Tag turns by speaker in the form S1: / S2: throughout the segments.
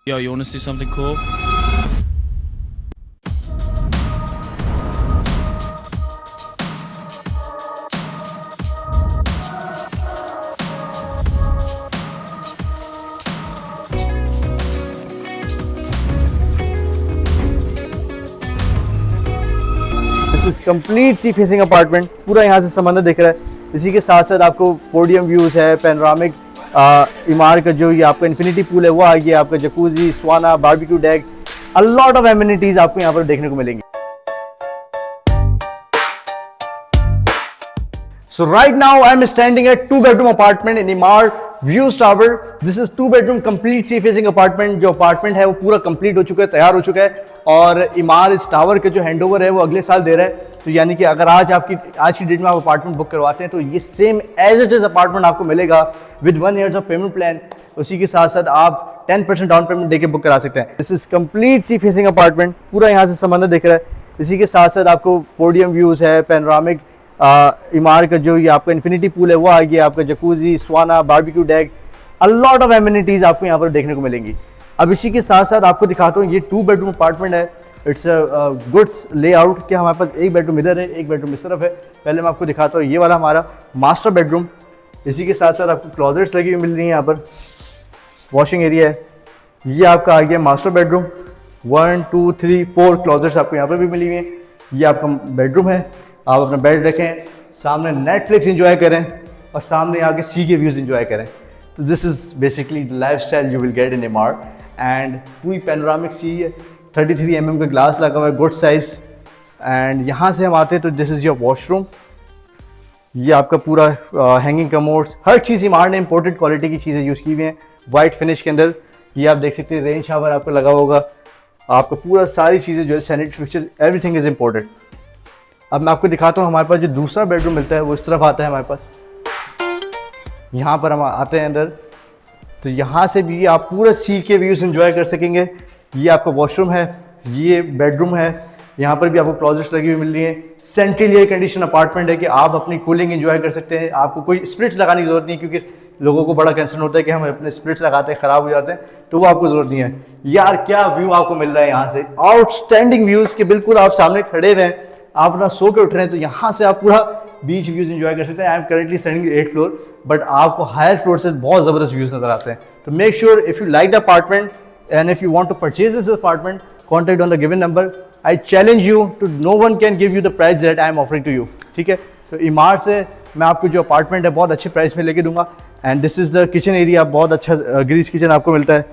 S1: Yo, you want to see something cool?
S2: This is complete sea facing apartment, पूरा यहाँ से समंदर दिख रहा है। इसी के साथ साथ आपको पोडियम व्यूज़ है, पैनोरामिक इमार का जो ये आपका इन्फिनिटी पूल है वो आ गया, आपका jacuzzi, sauna, barbecue deck, a lot of amenities आपको यहाँ पर देखने को मिलेंगी। So right now I am standing at 2-bedroom apartment in Emaar Views Tower. This is 2-bedroom complete sea facing apartment। जो अपार्टमेंट है वो पूरा कंप्लीट हो चुका है, तैयार हो चुका है, और इमार इस टावर का जो हैंडओवर है वो अगले साल दे रहा है। तो यानी कि अगर आज की डेट में आप अपार्टमेंट बुक करवाते हैं तो ये same as it is apartment आपको मिलेगा with 1 years of payment plan. उसी के साथ साथ आप 10% डाउन पेमेंट देके बुक करा सकते हैं। This is complete sea facing apartment, पूरा यहाँ से समंदर दिख रहा है। इसी के साथ साथ आपको पोडियम व्यूज़ है, पैनोरामिक इमार का जो ये आपका इन्फिनिटी पूल है वो आ गया, आपका jacuzzi, sauna, barbecue deck, a lot of amenities आपको यहाँ पर देखने को मिलेंगी। अब इसी के साथ साथ आपको दिखाता हूँ, ये 2-bedroom अपार्टमेंट है। इट्स अ गुड लेआउट कि हमारे पास एक बेडरूम इधर है, एक बेडरूम इस तरफ है। पहले मैं आपको दिखाता हूँ, ये वाला हमारा मास्टर बेडरूम। इसी के साथ साथ आपको क्लॉजेट्स लगी हुई मिल रही हैं, यहाँ पर वॉशिंग एरिया है। ये आपका आ गया मास्टर बेडरूम, 1 2 3 4 क्लॉजेट्स आपको यहाँ पर भी मिली हुई हैं। ये आपका बेडरूम है, आप अपना बेड रखें, सामने नेटफ्लिक्स एंजॉय करें और सामने आके सी के व्यूज़ एंजॉय करें। तो this is basically the life style you will get in Emaar. And पूरी पैनोरामिक सी है, 33 mm का ग्लास लगा हुआ है, गुड साइज़। एंड यहाँ से हम आते हैं तो दिस इज़ योर वॉशरूम। ये आपका पूरा हैंगिंग कमोड्स, हर चीज़ एमार ने इंपोर्टेड क्वालिटी की चीज़ें यूज़ की हुई हैं वाइट फिनिश के अंदर। ये आप देख सकते हैं, रेन शावर आपको लगा होगा, आपका पूरा सारी चीज़ें जो है sanitary fixture, everything is imported. अब मैं आपको दिखाता हूँ, हमारे पास जो दूसरा बेडरूम मिलता है वो इस तरफ आता है हमारे पास। यहाँ पर हम आते हैं अंदर, तो यहाँ से भी आप पूरा सी के व्यूज़ एंजॉय कर सकेंगे। ये आपका वॉशरूम है, ये बेडरूम है, यहाँ पर भी आपको क्लॉजेट्स लगी हुई मिल रही है। सेंट्रल एयर कंडीशन अपार्टमेंट है कि आप अपनी कूलिंग एंजॉय कर सकते हैं। आपको कोई स्प्लिट्स लगाने की ज़रूरत नहीं, क्योंकि लोगों को बड़ा कंसर्न होता है कि हम अपने स्प्लिट्स लगाते हैं ख़राब हो जाते हैं, तो वो आपको ज़रूरत नहीं है। यार क्या व्यू आपको मिल रहा है यहाँ से, आउटस्टैंडिंग व्यूज़ के बिल्कुल आप सामने खड़े रहें, आप अपना सो के उठ रहे हैं तो यहाँ से आप पूरा बीच व्यूज एंजॉय कर सकते हैं। I am currently standing 8th floor, but आपको हायर फ्लोर से बहुत ज़बरदस्त व्यूज नजर आते हैं। तो make sure if you like the apartment and if you want to purchase this apartment, contact on the given number. I challenge you to, no one can give you the price that I am offering to you. ठीक है, तो इमार से मैं आपको जो apartment है बहुत अच्छे प्राइस में लेके दूंगा। And this is the kitchen area, बहुत अच्छा ग्रीस किचन आपको मिलता है।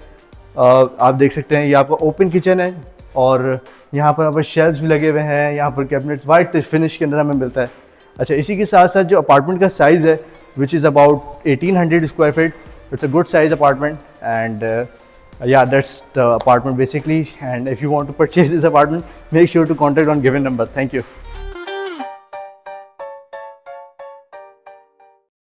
S2: आप देख सकते हैं, ये आपका ओपन किचन है और यहाँ पर आपको शेल्व्स भी लगे हुए हैं, यहाँ पर कैबिनेट्स वाइट फिनिश के अंदर हमें मिलता है। अच्छा, इसी के साथ साथ जो अपार्टमेंट का साइज़ है which is about 1800 square feet, it's a good size apartment. And yeah, that's the apartment basically. And if you want to purchase this apartment, make sure to contact on given number. Thank you.